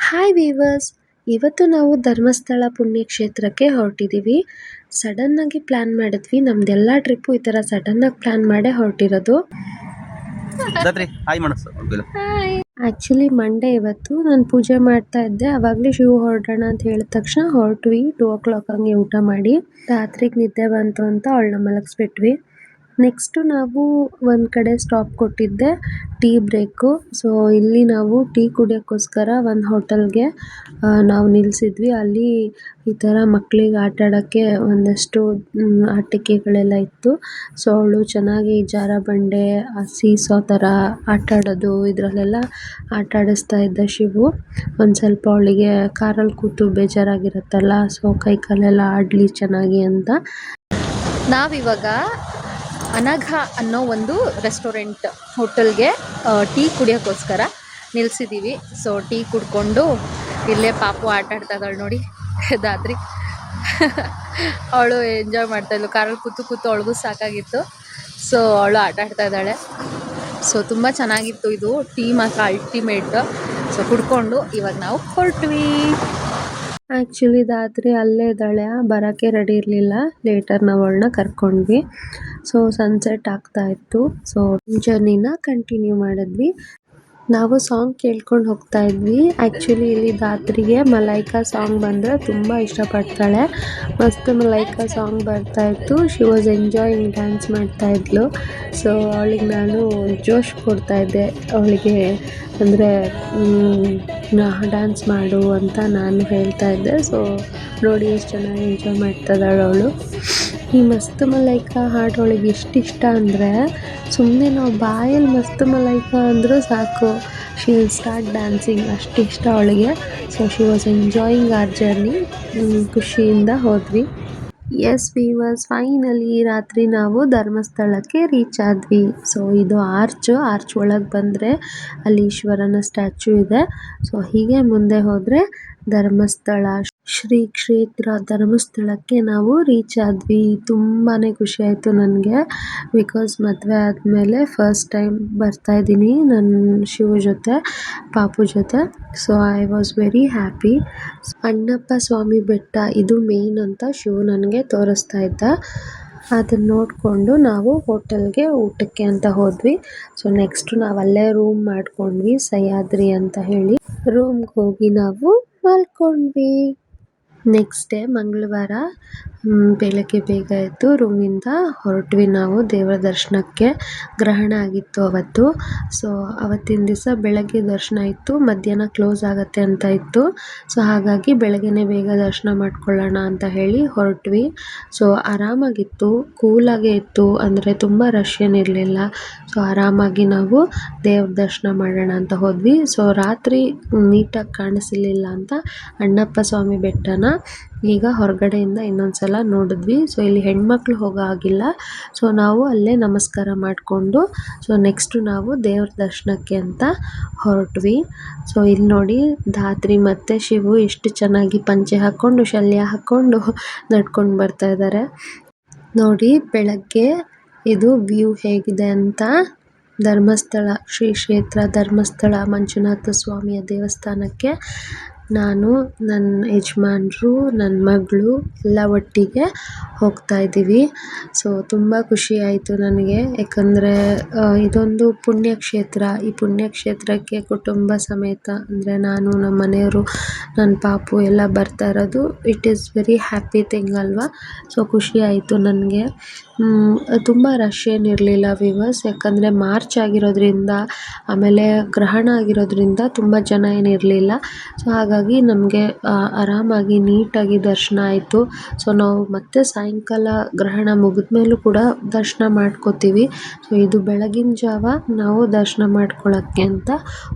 Hi viewers, ಇವತ್ತು ನಾವು ಧರ್ಮಸ್ಥಳ ಪುಣ್ಯಕ್ಷೇತ್ರಕ್ಕೆ ಹೊರಟಿದ್ದೀವಿ. ಸಡನ್ನಾಗಿ ಪ್ಲ್ಯಾನ್ ಮಾಡಿದ್ವಿ. ನಮ್ದೆಲ್ಲ ಟ್ರಿಪ್ಪು ಈ ಥರ ಸಡನ್ನಾಗಿ ಪ್ಲ್ಯಾನ್ ಮಾಡೇ ಹೊರಟಿರೋದು. ಆ್ಯಕ್ಚುಲಿ ಮಂಡೇ ಇವತ್ತು ನಾನು ಪೂಜೆ ಮಾಡ್ತಾ ಇದ್ದೆ. ಆವಾಗಲೇ ಶಿವ ಹೊರಡೋಣ ಅಂತ ಹೇಳಿದ ತಕ್ಷಣ ಹೊರಟ್ವಿ. 2 o'clock ಹಂಗೆ ಊಟ ಮಾಡಿ ರಾತ್ರಿಗೆ ನಿದ್ದೆ ಬಂತು ಅಂತ ಅವಳನ್ನ ಮಲಗಿಸ್ಬಿಟ್ವಿ. ನೆಕ್ಸ್ಟು ನಾವು ಒಂದು ಕಡೆ ಸ್ಟಾಪ್ ಕೊಟ್ಟಿದ್ದೆ, ಟೀ ಬ್ರೇಕು. ಸೊ ಇಲ್ಲಿ ನಾವು ಟೀ ಕುಡಿಯೋಕ್ಕೋಸ್ಕರ ಒಂದು ಹೋಟೆಲ್ಗೆ ನಾವು ನಿಲ್ಲಿಸಿದ್ವಿ. ಅಲ್ಲಿ ಈ ಥರ ಮಕ್ಕಳಿಗೆ ಆಟ ಆಡೋಕ್ಕೆ ಒಂದಷ್ಟು ಆಟಿಕೆಗಳೆಲ್ಲ ಇತ್ತು. ಸೊ ಅವಳು ಚೆನ್ನಾಗಿ ಜಾರಬಂಡೆ, ಸೀಸೋ ಥರ ಆಟ ಆಡೋದು ಇದರಲ್ಲೆಲ್ಲ ಆಟ ಆಡಿಸ್ತಾ ಇದ್ದ ಶಿವು. ಒಂದು ಸ್ವಲ್ಪ ಅವಳಿಗೆ ಕಾರಲ್ಲಿ ಕೂತು ಬೇಜಾರಾಗಿರುತ್ತಲ್ಲ, ಸೊ ಕೈ ಕಾಲೆಲ್ಲ ಆಡಲಿ ಚೆನ್ನಾಗಿ ಅಂತ. ನಾವಿವಾಗ ಅನಘ ಅನ್ನೋ ಒಂದು ರೆಸ್ಟೋರೆಂಟ್ ಹೋಟೆಲ್ಗೆ ಟೀ ಕುಡಿಯೋಕ್ಕೋಸ್ಕರ ನಿಲ್ಲಿಸಿದ್ದೀವಿ. ಸೊ ಟೀ ಕುಡ್ಕೊಂಡು ಇಲ್ಲೇ ಪಾಪು ಆಟ ಆಡ್ತಾ ಇದ್ದಾಳೆ ನೋಡಿ, ದಾತ್ರಿ. ಅವಳು ಎಂಜಾಯ್ ಮಾಡ್ತಾಯಿದ್ಲು, ಕಾರಲ್ಲಿ ಕೂತು ಕೂತು ಅವಳಿಗೂ ಸಾಕಾಗಿತ್ತು. ಸೊ ಅವಳು ಆಟ ಆಡ್ತಾ ಇದ್ದಾಳೆ. ಸೊ ತುಂಬ ಚೆನ್ನಾಗಿತ್ತು ಇದು ಟೀ, ಮಾತ್ರ ಅಲ್ಟಿಮೇಟ್. ಸೊ ಕುಡ್ಕೊಂಡು ಇವಾಗ ನಾವು ಹೊರಟ್ವಿ. ಆ್ಯಕ್ಚುಲಿ ದಾತ್ರಿ ಅಲ್ಲೇ ಇದ್ದಾಳೆ, ಬರೋಕ್ಕೆ ರೆಡಿ ಇರಲಿಲ್ಲ. ಲೇಟರ್ ನಾವು ಅವಳನ್ನ ಕರ್ಕೊಂಡ್ವಿ. ಸೊ ಸನ್ಸೆಟ್ ಆಗ್ತಾ ಇತ್ತು. ಸೊ ಜರ್ನಿನ ಕಂಟಿನ್ಯೂ ಮಾಡಿದ್ವಿ. ನಾವು ಸಾಂಗ್ ಕೇಳ್ಕೊಂಡು ಹೋಗ್ತಾ ಇದ್ವಿ. ಆ್ಯಕ್ಚುಲಿ ಇಲ್ಲಿ ದಾತ್ರಿಗೆ ಮಲೈಕಾ ಸಾಂಗ್ ಬಂದರೆ ತುಂಬ ಇಷ್ಟಪಡ್ತಾಳೆ. ಮಸ್ತ್ ಮಲೈಕಾ ಸಾಂಗ್ ಬರ್ತಾಯಿತ್ತು. ಶಿ ವಾಸ್ ಎಂಜಾಯಿಂಗ್, ಡ್ಯಾನ್ಸ್ ಮಾಡ್ತಾಯಿದ್ಲು. ಸೊ ಅವಳಿಗೆ ನಾನು ಜೋಶ್ ಕೊಡ್ತಾಯಿದ್ದೆ, ಅವಳಿಗೆ ಅಂದರೆ ಡ್ಯಾನ್ಸ್ ಮಾಡು ಅಂತ ನಾನು ಹೇಳ್ತಾ ಇದ್ದೆ. ಸೊ ನೋಡಿ ಎಷ್ಟು ಚೆನ್ನಾಗಿ ಎಂಜಾಯ್ ಮಾಡ್ತಾಯಿದ್ದಾಳೆ ಅವಳು. ಈ ಮಸ್ತ್ ಮಲೈಕಾ ಹಾಡು ಅವಳಿಗೆ ಎಷ್ಟು ಇಷ್ಟ ಅಂದರೆ, ಸುಮ್ಮನೆ ನಾವು ಬಾಯಲ್ಲಿ ಮಸ್ತ್ ಮಲೈಕಾ ಅಂದರೂ ಸಾಕು, ಶಿ ವಿಲ್ ಸ್ಟಾರ್ಟ್ ಡ್ಯಾನ್ಸಿಂಗ್, ಅಷ್ಟು ಇಷ್ಟ ಅವಳಿಗೆ. So she was enjoying our journey. ಖುಷಿಯಿಂದ ಹೋದ್ವಿ. ಎಸ್ ವೀವರ್ಸ್, ಫೈನಲಿ ರಾತ್ರಿ ನಾವು ಧರ್ಮಸ್ಥಳಕ್ಕೆ ರೀಚ್ ಆದ್ವಿ. ಸೊ ಇದು ಆರ್ಚ್ ಒಳಗೆ ಬಂದರೆ ಅಲ್ಲಿ ಈಶ್ವರನ ಸ್ಟ್ಯಾಚ್ಯೂ ಇದೆ. ಸೊ ಹೀಗೆ ಮುಂದೆ ಹೋದರೆ ಧರ್ಮಸ್ಥಳ, ಶ್ರೀ ಕ್ಷೇತ್ರ ಧರ್ಮಸ್ಥಳಕ್ಕೆ ನಾವು ರೀಚ್ ಆದ್ವಿ. ತುಂಬಾ ಖುಷಿ ಆಯಿತು ನನಗೆ, ಬಿಕಾಸ್ ಮದುವೆ ಆದಮೇಲೆ ಫಸ್ಟ್ ಟೈಮ್ ಬರ್ತಾಯಿದ್ದೀನಿ ನನ್ನ ಶಿವ ಜೊತೆ, ಪಾಪು ಜೊತೆ. So I was very happy. Annappa Swamy Betta ಇದು ಮೇನ್ ಅಂತ ಶಿವು ನನಗೆ ತೋರಿಸ್ತಾ ಇದ್ದ. ಅದನ್ನು ನೋಡಿಕೊಂಡು ನಾವು ಹೋಟೆಲ್ಗೆ ಊಟಕ್ಕೆ ಅಂತ ಹೋದ್ವಿ. ಸೊ ನೆಕ್ಸ್ಟ್ ನಾವು ಅಲ್ಲೇ ರೂಮ್ ಮಾಡ್ಕೊಂಡ್ವಿ, ಸಹ್ಯಾದ್ರಿ ಅಂತ ಹೇಳಿ. ರೂಮ್ಗೆ ಹೋಗಿ ನಾವು ಮಲ್ಕೊಂಡ್ವಿ. ನೆಕ್ಸ್ಟ್ ಡೇ ಮಂಗಳವಾರ ಬೆಳಗ್ಗೆ ಬೇಗ ಎದ್ದು ರೂಮಿಂದ ಹೊರಟ್ವಿ ನಾವು ದೇವರ ದರ್ಶನಕ್ಕೆ. ಗ್ರಹಣ ಆಗಿತ್ತು ಅವತ್ತು. ಸೊ ಅವತ್ತಿನ ದಿವಸ ಬೆಳಗ್ಗೆ ದರ್ಶನ ಇತ್ತು, ಮಧ್ಯಾಹ್ನ ಕ್ಲೋಸ್ ಆಗುತ್ತೆ ಅಂತ ಇತ್ತು. ಸೊ ಹಾಗಾಗಿ ಬೆಳಗ್ಗೆನೇ ಬೇಗ ದರ್ಶನ ಮಾಡ್ಕೊಳ್ಳೋಣ ಅಂತ ಹೇಳಿ ಹೊರಟ್ವಿ. ಸೊ ಆರಾಮಾಗಿತ್ತು, ಕೂಲಾಗೇ ಇತ್ತು, ಅಂದರೆ ತುಂಬ ರಶ್ ಏನಿರಲಿಲ್ಲ. ಸೊ ಆರಾಮಾಗಿ ನಾವು ದೇವ್ರ ದರ್ಶನ ಮಾಡೋಣ ಅಂತ ಹೋದ್ವಿ. ಸೊ ರಾತ್ರಿ ನೀಟಾಗಿ ಕಾಣಿಸಲಿಲ್ಲ ಅಂತ ಅಣ್ಣಪ್ಪ ಸ್ವಾಮಿ ಬೆಟ್ಟನ ಈಗ ಹೊರಗಡೆಯಿಂದ ಇನ್ನೊಂದು ಸಲ ನೋಡಿದ್ವಿ. ಸೊ ಇಲ್ಲಿ ಹೆಣ್ಮಕ್ಳು ಹೋಗೋ ಆಗಿಲ್ಲ. ಸೊ ನಾವು ಅಲ್ಲೇ ನಮಸ್ಕಾರ ಮಾಡಿಕೊಂಡು ಸೊ ನೆಕ್ಸ್ಟು ನಾವು ದೇವ್ರ ದರ್ಶನಕ್ಕೆ ಅಂತ ಹೊರಟ್ವಿ. ಸೊ ಇಲ್ಲಿ ನೋಡಿ ಧಾತ್ರಿ ಮತ್ತು ಶಿವು ಎಷ್ಟು ಚೆನ್ನಾಗಿ ಪಂಚೆ ಹಾಕ್ಕೊಂಡು ಶಲ್ಯ ಹಾಕ್ಕೊಂಡು ನಡ್ಕೊಂಡು ಬರ್ತಾ ಇದ್ದಾರೆ ನೋಡಿ. ಬೆಳಗ್ಗೆ ಇದು ವ್ಯೂ ಹೇಗಿದೆ ಅಂತ. ಧರ್ಮಸ್ಥಳ, ಶ್ರೀ ಕ್ಷೇತ್ರ ಧರ್ಮಸ್ಥಳ ಮಂಜುನಾಥ ಸ್ವಾಮಿಯ ದೇವಸ್ಥಾನಕ್ಕೆ ನಾನು, ನನ್ನ ಯಜಮಾನ್ರು, ನನ್ನ ಮಗಳು ಎಲ್ಲ ಒಟ್ಟಿಗೆ ಹೋಗ್ತಾ ಇದ್ದೀವಿ. ಸೊ ತುಂಬ ಖುಷಿ ಆಯಿತು ನನಗೆ, ಯಾಕಂದರೆ ಇದೊಂದು ಪುಣ್ಯಕ್ಷೇತ್ರ. ಈ ಪುಣ್ಯಕ್ಷೇತ್ರಕ್ಕೆ ಕುಟುಂಬ ಸಮೇತ, ಅಂದರೆ ನಾನು, ನಮ್ಮ ಮನೆಯವರು, ನನ್ನ ಪಾಪು ಎಲ್ಲ ಬರ್ತಾ ಇರೋದು. It is very happy thing ಅಲ್ವಾ. ಸೊ ಖುಷಿ ಆಯಿತು ನನಗೆ. ತುಂಬ ರಶ್ ಏನಿರಲಿಲ್ಲ ವೀವರ್ಸ್, ಯಾಕಂದರೆ ಮಾರ್ಚ್ ಆಗಿರೋದ್ರಿಂದ, ಆಮೇಲೆ ಗ್ರಹಣ ಆಗಿರೋದ್ರಿಂದ ತುಂಬ ಜನ ಏನಿರಲಿಲ್ಲ. ಸೊ ಹಾಗಾಗಿ ನಮಗೆ ಆರಾಮಾಗಿ ನೀಟಾಗಿ ದರ್ಶನ ಆಯಿತು. ಸೊ ನಾವು ಮತ್ತೆ ಸಾಯಂಕಾಲ ಗ್ರಹಣ ಮುಗಿದ ಮೇಲೂ ಕೂಡ ದರ್ಶನ ಮಾಡ್ಕೋತೀವಿ. ಸೊ ಇದು ಬೆಳಗಿನ ಜಾವ ನಾವು ದರ್ಶನ ಮಾಡ್ಕೊಳ್ಳೋಕ್ಕೆ ಅಂತ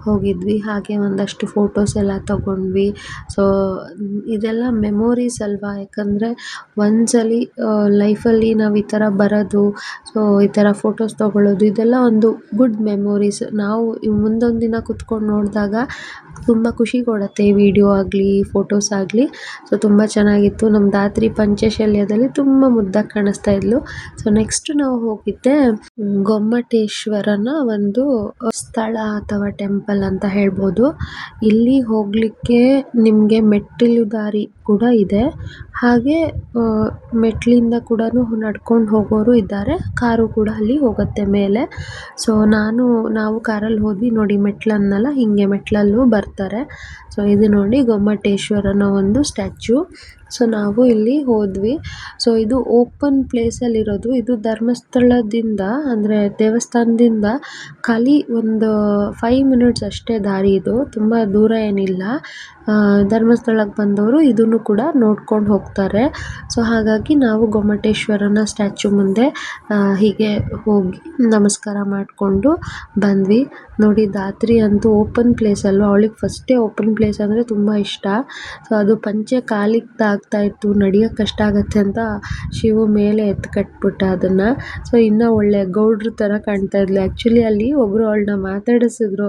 ಹೋಗಿದ್ವಿ. ಹಾಗೆ ಒಂದಷ್ಟು ಫೋಟೋಸ್ ಎಲ್ಲ ತಗೊಂಡ್ವಿ. ಸೊ ಇದೆಲ್ಲ ಮೆಮೊರೀಸ್ ಅಲ್ವಾ, ಯಾಕಂದರೆ ಒಂದ್ಸಲಿ ಲೈಫಲ್ಲಿ ನಾವು ಈ ಥರ ಬರೋದು, ಸೊ ಈ ಥರ ಫೋಟೋಸ್ ತೊಗೊಳ್ಳೋದು, ಇದೆಲ್ಲ ಒಂದು ಗುಡ್ ಮೆಮೊರೀಸ್. ನಾವು ಮುಂದೊಂದು ದಿನ ಕುತ್ಕೊಂಡು ನೋಡಿದಾಗ ತುಂಬ ಖುಷಿ ಕೊಡುತ್ತೆ ಈ ವಿಡಿಯೋ ಆಗಲಿ ಫೋಟೋಸ್ ಆಗಲಿ. ಸೊ ತುಂಬ ಚೆನ್ನಾಗಿತ್ತು. ನಮ್ಮ ಧಾತ್ರಿ ಪಂಚಶಲ್ಯದಲ್ಲಿ ತುಂಬ ಮುದ್ದಾಗಿ ಕಾಣಿಸ್ತಾ ಇದ್ಲು. ಸೊ ನೆಕ್ಸ್ಟ್ ನಾವು ಹೋಗಿದ್ದೆ ಗೊಮ್ಮಟೇಶ್ವರನ ಒಂದು ಸ್ಥಳ ಅಥವಾ ಟೆಂಪಲ್ ಅಂತ ಹೇಳ್ಬೋದು. ಇಲ್ಲಿ ಹೋಗ್ಲಿಕ್ಕೆ ನಿಮಗೆ ಮೆಟ್ಟಿಲು ದಾರಿ ಕೂಡ ಇದೆ, ಹಾಗೆ ಮೆಟ್ಲಿಂದ ಕೂಡ ನಡ್ಕೊಂಡು ಹೋಗೋರು ಇದ್ದಾರೆ, ಕಾರು ಕೂಡ ಅಲ್ಲಿ ಹೋಗುತ್ತೆ ಮೇಲೆ. ಸೊ ನಾವು ಕಾರಲ್ಲಿ ಹೋದ್ವಿ ನೋಡಿ, ಮೆಟ್ಲನ್ನಲ್ಲ ಹಿಂಗೆ ಮೆಟ್ಲಲ್ಲೂ ಬರ್ತಾರೆ. ಸೊ ಇದು ನೋಡಿ ಗೊಮ್ಮಟೇಶ್ವರನ ಒಂದು ಸ್ಟ್ಯಾಚ್ಯೂ. ಸೊ ನಾವು ಇಲ್ಲಿ ಹೋದ್ವಿ. ಸೊ ಇದು ಓಪನ್ ಪ್ಲೇಸಲ್ಲಿರೋದು. ಇದು ಧರ್ಮಸ್ಥಳದಿಂದ ಅಂದರೆ ದೇವಸ್ಥಾನದಿಂದ ಖಾಲಿ ಒಂದು 5 ಮಿನಿಟ್ಸ್ ಅಷ್ಟೇ ದಾರಿ. ಇದು ತುಂಬ ದೂರ ಏನಿಲ್ಲ. ಧರ್ಮಸ್ಥಳಕ್ಕೆ ಬಂದವರು ಇದನ್ನು ಕೂಡ ನೋಡ್ಕೊಂಡು ಹೋಗ್ತಾರೆ. ಸೊ ಹಾಗಾಗಿ ನಾವು ಗೊಮ್ಮಟೇಶ್ವರನ ಸ್ಟ್ಯಾಚ್ಯೂ ಮುಂದೆ ಹೀಗೆ ಹೋಗಿ ನಮಸ್ಕಾರ ಮಾಡಿಕೊಂಡು ಬಂದ್ವಿ. ನೋಡಿ ಧಾತ್ರಿ ಅಂತೂ ಓಪನ್ ಪ್ಲೇಸಲ್ಲೂ, ಅವಳಿಗೆ ಫಸ್ಟೇ ಓಪನ್ ಪ್ಲೇಸ್ ಅಂದರೆ ತುಂಬ ಇಷ್ಟ. ಸೊ ಅದು ಪಂಚೆ ಕಾಲಿಗೆ ತಾಗ್ತಾ ಇತ್ತು, ನಡೆಯೋಕ್ಕೆ ಕಷ್ಟ ಆಗುತ್ತೆ ಅಂತ ಶಿವು ಮೇಲೆ ಎತ್ತು ಕಟ್ಬಿಟ್ಟ ಅದನ್ನು. ಸೊ ಇನ್ನೂ ಒಳ್ಳೆ ಗೌಡ್ರ ಥರ ಕಾಣ್ತಾ ಇದ್ಲು. ಆ್ಯಕ್ಚುಲಿ ಅಲ್ಲಿ ಒಬ್ಬರು ಅವಳನ್ನ ಮಾತಾಡಿಸಿದ್ರು,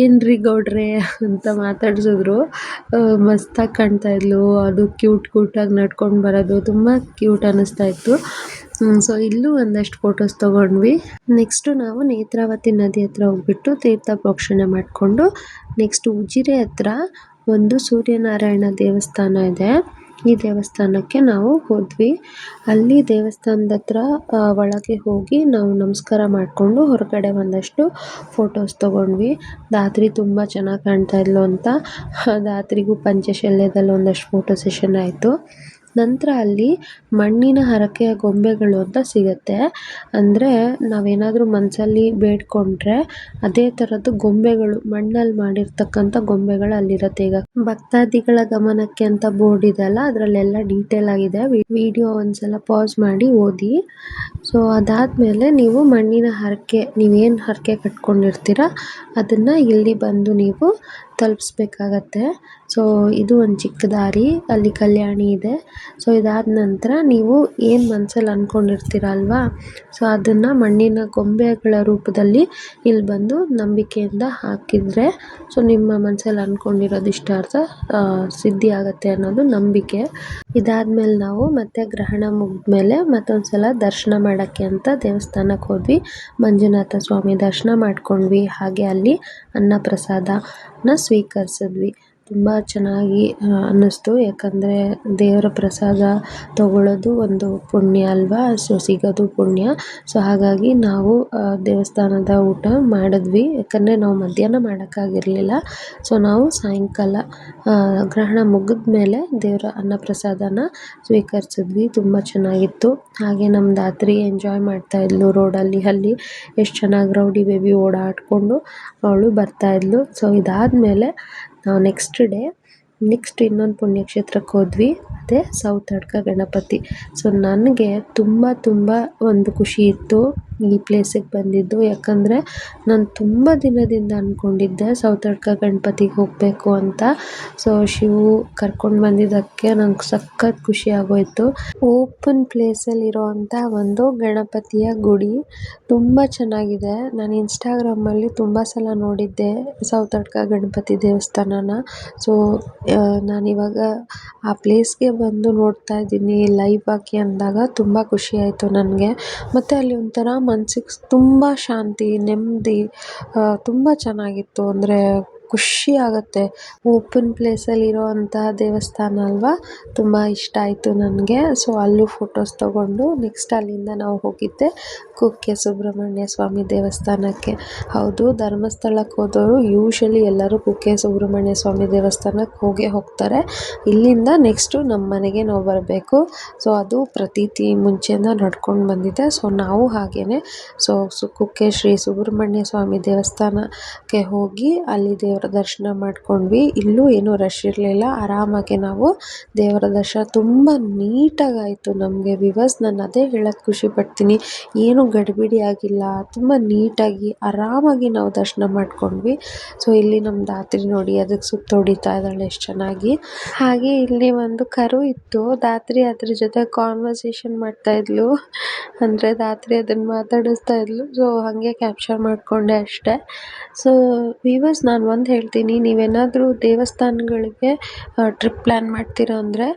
ಏನ್ರಿ ಗೌಡ್ರೆ ಅಂತ ಮಾತಾಡಿಸಿದ್ರು. ಮಸ್ತಾಗಿ ಕಾಣ್ತಾ ಇದ್ಲು. ಅದು ಕ್ಯೂಟಾಗಿ ನಡ್ಕೊಂಡು ಬರೋದು ತುಂಬ ಕ್ಯೂಟ್ ಅನ್ನಿಸ್ತಾ ಇತ್ತು. ಸೊ ಇಲ್ಲೂ ಒಂದಷ್ಟು ಫೋಟೋಸ್ ತೊಗೊಂಡ್ವಿ. ನೆಕ್ಸ್ಟು ನಾವು ನೇತ್ರಾವತಿ ನದಿ ಹತ್ರ ಹೋಗ್ಬಿಟ್ಟು ತೀರ್ಥ ಪ್ರೋಕ್ಷಣೆ ಮಾಡಿಕೊಂಡು ನೆಕ್ಸ್ಟ್ ಉಜಿರೆ ಹತ್ರ ಒಂದು ಸೂರ್ಯನಾರಾಯಣ ದೇವಸ್ಥಾನ ಇದೆ. ಈ ದೇವಸ್ಥಾನಕ್ಕೆ ನಾವು ಹೋದ್ವಿ. ಅಲ್ಲಿ ದೇವಸ್ಥಾನದ ಹತ್ರ ಒಳಗೆ ಹೋಗಿ ನಾವು ನಮಸ್ಕಾರ ಮಾಡಿಕೊಂಡು ಹೊರಗಡೆ ಒಂದಷ್ಟು ಫೋಟೋಸ್ ತೊಗೊಂಡ್ವಿ. ಧಾತ್ರಿ ತುಂಬ ಚೆನ್ನಾಗಿ ಕಾಣ್ತಾ ಇದ್ಲು ಅಂತ ಧಾತ್ರಿಗೂ ಪಂಚಶಲ್ಯದಲ್ಲಿ ಒಂದಷ್ಟು ಫೋಟೋ ಸೆಷನ್ ಆಯಿತು. ನಂತರ ಅಲ್ಲಿ ಮಣ್ಣಿನ ಹರಕೆಯ ಗೊಂಬೆಗಳು ಅಂತ ಸಿಗುತ್ತೆ. ಅಂದರೆ ನಾವೇನಾದರೂ ಮನಸ್ಸಲ್ಲಿ ಬೇಡ್ಕೊಂಡ್ರೆ ಅದೇ ಥರದ್ದು ಗೊಂಬೆಗಳು, ಮಣ್ಣಲ್ಲಿ ಮಾಡಿರ್ತಕ್ಕಂಥ ಗೊಂಬೆಗಳು ಅಲ್ಲಿರುತ್ತೆ. ಈಗ ಭಕ್ತಾದಿಗಳ ಗಮನಕ್ಕೆ ಅಂತ ಬೋರ್ಡ್ ಇದೆಯಲ್ಲ, ಅದರಲ್ಲೆಲ್ಲ ಡೀಟೇಲ್ ಆಗಿದೆ. ವಿಡಿಯೋ ಒಂದ್ಸಲ ಪಾಸ್ ಮಾಡಿ ಓದಿ. ಸೊ ಅದಾದಮೇಲೆ ನೀವು ಮಣ್ಣಿನ ಹರಕೆ, ನೀವೇನು ಹರಕೆ ಕಟ್ಕೊಂಡಿರ್ತೀರ ಅದನ್ನು ಇಲ್ಲಿ ಬಂದು ನೀವು ತಲುಪಿಸ್ಬೇಕಾಗತ್ತೆ. ಸೊ ಇದು ಒಂದು ಚಿಕ್ಕ ದಾರಿ, ಅಲ್ಲಿ ಕಲ್ಯಾಣಿ ಇದೆ. ಸೊ ಇದಾದ ನಂತರ ನೀವು ಏನು ಮನಸ್ಸಲ್ಲಿ ಅಂದ್ಕೊಂಡಿರ್ತೀರ ಅಲ್ವಾ, ಸೊ ಅದನ್ನು ಮಣ್ಣಿನ ಗೊಂಬೆಗಳ ರೂಪದಲ್ಲಿ ಇಲ್ಲಿ ಬಂದು ನಂಬಿಕೆಯಿಂದ ಹಾಕಿದರೆ ಸೊ ನಿಮ್ಮ ಮನಸ್ಸಲ್ಲಿ ಅಂದ್ಕೊಂಡಿರೋದು ಇಷ್ಟಾರ್ಥ ಸಿದ್ಧಿ ಆಗುತ್ತೆ ಅನ್ನೋದು ನಂಬಿಕೆ. ಇದಾದಮೇಲೆ ನಾವು ಮತ್ತೆ ಗ್ರಹಣ ಮುಗಿದ್ಮೇಲೆ ಮತ್ತೊಂದು ಸಲ ದರ್ಶನ ಮಾಡೋಕ್ಕೆ ಅಂತ ದೇವಸ್ಥಾನಕ್ಕೆ ಹೋದ್ವಿ. ಮಂಜುನಾಥ ಸ್ವಾಮಿ ದರ್ಶನ ಮಾಡ್ಕೊಂಡ್ವಿ. ಹಾಗೆ ಅಲ್ಲಿ ಅನ್ನಪ್ರಸಾದನ ಸ್ವೀಕರಿಸಿದ್ವಿ. ತುಂಬ ಚೆನ್ನಾಗಿ ಅನ್ನಿಸ್ತು. ಯಾಕಂದರೆ ದೇವರ ಪ್ರಸಾದ ತಗೊಳ್ಳೋದು ಒಂದು ಪುಣ್ಯ ಅಲ್ವಾ, ಸೊ ಸಿಗೋದು ಪುಣ್ಯ. ಸೊ ಹಾಗಾಗಿ ನಾವು ದೇವಸ್ಥಾನದ ಊಟ ಮಾಡಿದ್ವಿ. ಯಾಕಂದರೆ ನಾವು ಮಧ್ಯಾಹ್ನ ಮಾಡೋಕ್ಕಾಗಿರಲಿಲ್ಲ. ಸೊ ನಾವು ಸಾಯಂಕಾಲ ಗ್ರಹಣ ಮುಗಿದ ಮೇಲೆ ದೇವರ ಅನ್ನಪ್ರಸಾದನ ಸ್ವೀಕರಿಸಿದ್ವಿ. ತುಂಬ ಚೆನ್ನಾಗಿತ್ತು. ಹಾಗೆ ನಮ್ಮ ಧಾತ್ರಿ ಎಂಜಾಯ್ ಮಾಡ್ತಾ ಇದ್ಲು ರೋಡಲ್ಲಿ. ಅಲ್ಲಿ ಎಷ್ಟು ಚೆನ್ನಾಗಿ ರೌಡಿ ಬೇಬಿ ಓಡಾಡಿಕೊಂಡು ಅವಳು ಬರ್ತಾಯಿದ್ಲು. ಸೊ ಇದಾದಮೇಲೆ ನಾವು ನೆಕ್ಸ್ಟ್ ಇನ್ನೊಂದು ಪುಣ್ಯಕ್ಷೇತ್ರಕ್ಕೆ ಹೋದ್ವಿ. ಅದೇ ಸೌತಡ್ಕ ಗಣಪತಿ. ಸೊ ನನಗೆ ತುಂಬ ಒಂದು ಖುಷಿ ಇತ್ತು ಈ ಪ್ಲೇಸಿಗೆ ಬಂದಿದ್ದು. ಯಾಕಂದರೆ ನಾನು ತುಂಬ ದಿನದಿಂದ ಅಂದ್ಕೊಂಡಿದ್ದೆ ಸೌತಡ್ಕ ಗಣಪತಿಗೆ ಹೋಗಬೇಕು ಅಂತ. ಸೊ ಶಿವು ಕರ್ಕೊಂಡು ಬಂದಿದ್ದಕ್ಕೆ ನಂಗೆ ಸಖತ್ ಖುಷಿ ಆಗೋಯಿತು. ಓಪನ್ ಪ್ಲೇಸಲ್ಲಿರೋವಂಥ ಒಂದು ಗಣಪತಿಯ ಗುಡಿ ತುಂಬ ಚೆನ್ನಾಗಿದೆ. ನಾನು ಇನ್ಸ್ಟಾಗ್ರಾಮಲ್ಲಿ ತುಂಬ ಸಲ ನೋಡಿದ್ದೆ ಸೌತಡ್ಕ ಗಣಪತಿ ದೇವಸ್ಥಾನನ. ಸೊ ನಾನಿವಾಗ ಆ ಪ್ಲೇಸ್ಗೆ ಬಂದು ನೋಡ್ತಾ ಇದ್ದೀನಿ ಲೈವ್ ಆಗಿ ಅಂದಾಗ ತುಂಬ ಖುಷಿ ಆಯಿತು ನನಗೆ. ಮತ್ತು ಅಲ್ಲಿ ಒಂಥರ ಮನ್ಸಿಗೆ ತುಂಬ ಶಾಂತಿ, ನೆಮ್ಮದಿ, ತುಂಬ ಚೆನ್ನಾಗಿತ್ತು. ಅಂದರೆ ಖುಷಿ ಆಗುತ್ತೆ. ಓಪನ್ ಪ್ಲೇಸಲ್ಲಿರೋ ಅಂತಹ ದೇವಸ್ಥಾನ ಅಲ್ವಾ, ತುಂಬ ಇಷ್ಟ ಆಯಿತು ನನಗೆ. ಸೊ ಅಲ್ಲೂ ಫೋಟೋಸ್ ತೊಗೊಂಡು ನೆಕ್ಸ್ಟ್ ಅಲ್ಲಿಂದ ನಾವು ಹೋಗಿದ್ದೆ ಕುಕ್ಕೆ ಸುಬ್ರಹ್ಮಣ್ಯ ಸ್ವಾಮಿ ದೇವಸ್ಥಾನಕ್ಕೆ. ಹೌದು, ಧರ್ಮಸ್ಥಳಕ್ಕೆ ಹೋದವರು ಯೂಶಲಿ ಎಲ್ಲರೂ ಕುಕ್ಕೆ ಸುಬ್ರಹ್ಮಣ್ಯ ಸ್ವಾಮಿ ದೇವಸ್ಥಾನಕ್ಕೆ ಹೋಗ್ತಾರೆ. ಇಲ್ಲಿಂದ ನೆಕ್ಸ್ಟು ನಮ್ಮ ಮನೆಗೆ ನಾವು ಬರಬೇಕು. ಸೊ ಅದು ಪ್ರತೀತಿ ಮುಂಚೆಯಿಂದ ನಡ್ಕೊಂಡು ಬಂದಿದೆ. ಸೊ ನಾವು ಹಾಗೇ ಕುಕ್ಕೆ ಶ್ರೀ ಸುಬ್ರಹ್ಮಣ್ಯ ಸ್ವಾಮಿ ದೇವಸ್ಥಾನಕ್ಕೆ ಹೋಗಿ ಅಲ್ಲಿ ದೇವರ ದರ್ಶನ ಮಾಡ್ಕೊಂಡ್ವಿ. ಇಲ್ಲೂ ಏನೂ ರಶ್ ಇರಲಿಲ್ಲ. ಆರಾಮಾಗಿ ನಾವು ದೇವರ ದರ್ಶನ ತುಂಬ ನೀಟಾಗಾಯಿತು ನಮಗೆ. ನಾನು ಅದೇ ಹೇಳೋಕ್ಕೆ ಖುಷಿ ಪಡ್ತೀನಿ, ಏನು ಗಡಿಬಿಡಿ ಆಗಿಲ್ಲ, ತುಂಬ ನೀಟಾಗಿ ಆರಾಮಾಗಿ ನಾವು ದರ್ಶನ ಮಾಡ್ಕೊಂಡ್ವಿ. ಸೊ ಇಲ್ಲಿ ನಮ್ಮ ಧಾತ್ರಿ ನೋಡಿ ಅದಕ್ಕೆ ಸುತ್ತ ಹೊಡಿತಾ ಇದ್ದಾಳೆ ಎಷ್ಟು ಚೆನ್ನಾಗಿ. ಹಾಗೆ ಇಲ್ಲಿ ಒಂದು ಕರು ಇತ್ತು. ಧಾತ್ರಿ ಅದ್ರ ಜೊತೆ ಕಾನ್ವರ್ಸೇಷನ್ ಮಾಡ್ತಾಯಿದ್ಲು, ಅಂದರೆ ಧಾತ್ರಿ ಅದನ್ನು ಮಾತಾಡಿಸ್ತಾ ಇದ್ಲು. ಸೊ ಹಾಗೆ ಕ್ಯಾಪ್ಚರ್ ಮಾಡಿಕೊಂಡೆ ಅಷ್ಟೇ. ಸೊ ನಾನು ಒಂದು ಇನ್ನೊಂದು ಹೇಳ್ತೀನಿ, ನೀವೇನಾದರೂ ದೇವಸ್ಥಾನಗಳಿಗೆ ಟ್ರಿಪ್ ಪ್ಲ್ಯಾನ್ ಮಾಡ್ತೀರಾ ಅಂದರೆ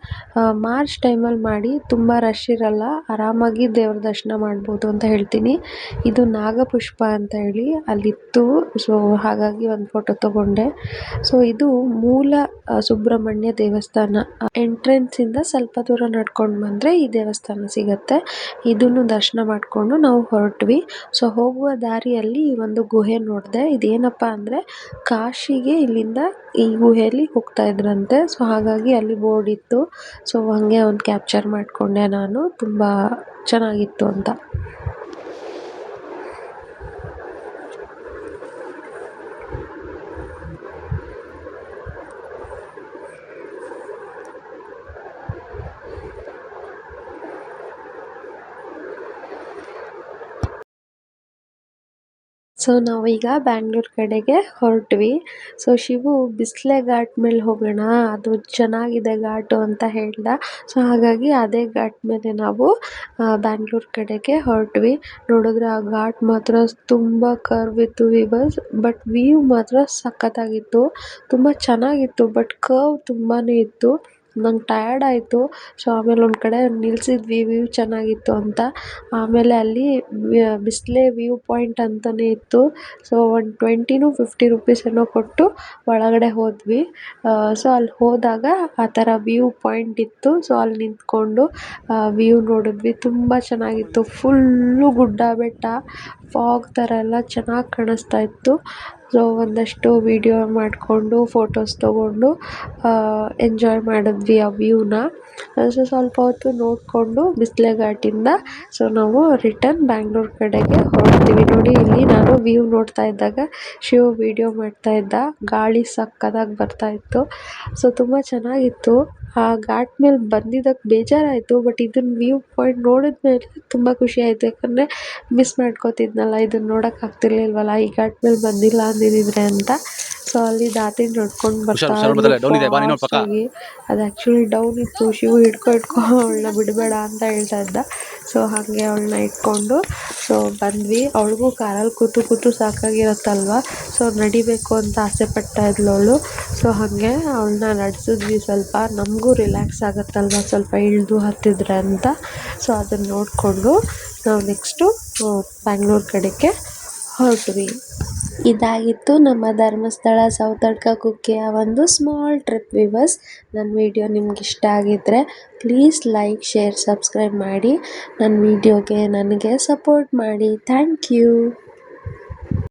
ಮಾರ್ಚ್ ಟೈಮಲ್ಲಿ ಮಾಡಿ. ತುಂಬ ರಶ್ ಇರಲ್ಲ, ಆರಾಮಾಗಿ ದೇವ್ರ ದರ್ಶನ ಮಾಡ್ಬೋದು ಅಂತ ಹೇಳ್ತೀನಿ. ಇದು ನಾಗಪುಷ್ಪ ಅಂತ ಹೇಳಿ ಅಲ್ಲಿತ್ತು, ಸೊ ಹಾಗಾಗಿ ಒಂದು ಫೋಟೋ ತಗೊಂಡೆ. ಸೊ ಇದು ಮೂಲ ಸುಬ್ರಹ್ಮಣ್ಯ ದೇವಸ್ಥಾನ. ಎಂಟ್ರೆನ್ಸಿಂದ ಸ್ವಲ್ಪ ದೂರ ನಡ್ಕೊಂಡು ಬಂದರೆ ಈ ದೇವಸ್ಥಾನ ಸಿಗತ್ತೆ. ಇದನ್ನು ದರ್ಶನ ಮಾಡಿಕೊಂಡು ನಾವು ಹೊರಟ್ವಿ. ಸೊ ಹೋಗುವ ದಾರಿಯಲ್ಲಿ ಒಂದು ಗುಹೆ ನೋಡಿದೆ. ಇದೇನಪ್ಪ ಅಂದರೆ ಕಾಶಿಗೆ ಇಲ್ಲಿಂದ ಈ ಗುಹೆಯಲ್ಲಿ ಹೋಗ್ತಾ ಇದ್ರಂತೆ. ಸೊ ಹಾಗಾಗಿ ಅಲ್ಲಿ ಬೋರ್ಡ್ ಇತ್ತು. ಸೊ ಹಾಗೆ ಒಂದು ಕ್ಯಾಪ್ಚರ್ ಮಾಡಿಕೊಂಡೆ ನಾನು, ತುಂಬ ಚೆನ್ನಾಗಿತ್ತು ಅಂತ. ಸೊ ನಾವೀಗ ಬ್ಯಾಂಗ್ಳೂರು ಕಡೆಗೆ ಹೊರಟ್ವಿ. ಸೊ ಶಿವು ಬಿಸ್ಲೆ ಘಾಟ್ ಮೇಲೆ ಹೋಗೋಣ, ಅದು ಚೆನ್ನಾಗಿದೆ ಘಾಟು ಅಂತ ಹೇಳ್ದ. ಸೊ ಹಾಗಾಗಿ ಅದೇ ಘಾಟ್ ಮೇಲೆ ನಾವು ಬ್ಯಾಂಗ್ಳೂರು ಕಡೆಗೆ ಹೊರಟ್ವಿ. ನೋಡಿದ್ರೆ ಆ ಘಾಟ್ ಮಾತ್ರ ತುಂಬ ಕರ್ವ್ ಇತ್ತು ವಿವರ್ಸ್, ಬಟ್ ವ್ಯೂ ಮಾತ್ರ ಸಖತ್ತಾಗಿತ್ತು. ತುಂಬ ಚೆನ್ನಾಗಿತ್ತು, ಬಟ್ ಕರ್ವ್ ತುಂಬಾ ಇತ್ತು. ನಂಗೆ ಟಯರ್ಡ್ ಆಯಿತು. ಸೊ ಆಮೇಲೆ ಒಂದು ಕಡೆ ನಿಲ್ಲಿಸಿದ್ವಿ, ವ್ಯೂ ಚೆನ್ನಾಗಿತ್ತು ಅಂತ. ಆಮೇಲೆ ಅಲ್ಲಿ ಬಿಸ್ಲೆ ವ್ಯೂ ಪಾಯಿಂಟ್ ಅಂತಲೇ ಇತ್ತು. ಸೊ ಒಂದು 20-50 ರುಪೀಸ್ ಏನೋ ಕೊಟ್ಟು ಒಳಗಡೆ ಹೋದ್ವಿ. ಸೊ ಅಲ್ಲಿ ಹೋದಾಗ ಆ ಥರ ವ್ಯೂ ಪಾಯಿಂಟ್ ಇತ್ತು. ಸೊ ಅಲ್ಲಿ ನಿಂತ್ಕೊಂಡು ವ್ಯೂ ನೋಡಿದ್ವಿ, ತುಂಬ ಚೆನ್ನಾಗಿತ್ತು. ಫುಲ್ಲು ಗುಡ್ಡ ಬೆಟ್ಟ, ಫಾಗ್ ಥರ ಎಲ್ಲ ಚೆನ್ನಾಗಿ ಕಾಣಿಸ್ತಾ ಇತ್ತು. ಸೊ ಒಂದಷ್ಟು ವೀಡಿಯೋ ಮಾಡಿಕೊಂಡು ಫೋಟೋಸ್ ತೊಗೊಂಡು ಎಂಜಾಯ್ ಮಾಡಿದ್ವಿ ಆ ವ್ಯೂನ. ಸೊ ಸ್ವಲ್ಪ ಹೊತ್ತು ನೋಡಿಕೊಂಡು ಬಿಸ್ಲೆ ಘಾಟಿಂದ ಸೊ ನಾವು ರಿಟರ್ನ್ ಬ್ಯಾಂಗ್ಳೂರು ಕಡೆಗೆ ಹೊರಡ್ತೀವಿ. ನೋಡಿ, ಇಲ್ಲಿ ನಾನು ವ್ಯೂ ನೋಡ್ತಾ ಇದ್ದಾಗ ಶಿವ ವೀಡಿಯೋ ಮಾಡ್ತಾ ಇದ್ದ. ಗಾಳಿ ಸಕ್ಕತ್ತಾಗಿ ಬರ್ತಾ ಇತ್ತು. ಸೊ ತುಂಬ ಚೆನ್ನಾಗಿತ್ತು. ಆ ಘಾಟ್ ಮೇಲೆ ಬಂದಿದ್ದಕ್ಕೆ ಬೇಜಾರಾಯಿತು, ಬಟ್ ಇದನ್ನು ವ್ಯೂ ಪಾಯಿಂಟ್ ನೋಡಿದ ಮೇಲೆ ತುಂಬ ಖುಷಿ ಆಯಿತು. ಯಾಕಂದರೆ ಮಿಸ್ ಮಾಡ್ಕೋತಿದ್ನಲ್ಲ, ಇದನ್ನು ನೋಡೋಕ್ಕಾಗ್ತಿರ್ಲಿಲ್ವಲ್ಲ ಈ ಘಾಟ್ ಮೇಲೆ ಬಂದಿಲ್ಲ ಅಂದಿದ್ದಿದ್ರೆ ಅಂತ. ಸೊ ಅಲ್ಲಿ ದಾಟಿ ನಡ್ಕೊಂಡು ಬರ್ತಾ ಫಾಸ್ಟಾಗಿ. ಅದು ಆ್ಯಕ್ಚುಲಿ ಡೌನ್ ಇತ್ತು. ಶಿವು ಹಿಡ್ಕೊ ಅವಳನ್ನ ಬಿಡಬೇಡ ಅಂತ ಹೇಳ್ತಾ ಇದ್ದ. ಸೊ ಹಾಗೆ ಅವಳನ್ನ ಇಟ್ಕೊಂಡು ಸೊ ಬಂದ್ವಿ. ಅವಳಿಗೂ ಕಾರಲ್ಲಿ ಕೂತು ಕೂತು ಸಾಕಾಗಿರುತ್ತಲ್ವ, ಸೊ ನಡಿಬೇಕು ಅಂತ ಆಸೆ ಪಡ್ತಾ ಇದ್ಲು ಅವಳು. ಸೊ ಹಾಗೆ ಅವಳನ್ನ ನಡೆಸಿದ್ವಿ. ಸ್ವಲ್ಪ ನಮಗೂ ರಿಲ್ಯಾಕ್ಸ್ ಆಗುತ್ತಲ್ವ ಸ್ವಲ್ಪ ಇಳಿದು ಹತ್ತಿದ್ರೆ ಅಂತ. ಸೊ ಅದನ್ನು ನೋಡಿಕೊಂಡು ನಾವು ನೆಕ್ಸ್ಟು ಬ್ಯಾಂಗ್ಳೂರು ಕಡೆಗೆ ಹೊರಟ್ವಿ. ಇದಾಗಿತ್ತು ನಮ್ಮ ಧರ್ಮಸ್ಥಳ ಸೌತಡ್ಕ ಕುಕ್ಕೆಯ ಒಂದು ಸ್ಮಾಲ್ ಟ್ರಿಪ್ ವಿವರ್ಸ್. ನನ್ನ ವಿಡಿಯೋ ನಿಮ್ಗೆ ಇಷ್ಟ ಆಗಿದ್ದರೆ ಪ್ಲೀಸ್ ಲೈಕ್, ಶೇರ್, ಸಬ್ಸ್ಕ್ರೈಬ್ ಮಾಡಿ. ನನ್ನ ವಿಡಿಯೋಗೆ ನನಗೆ ಸಪೋರ್ಟ್ ಮಾಡಿ. Thank you.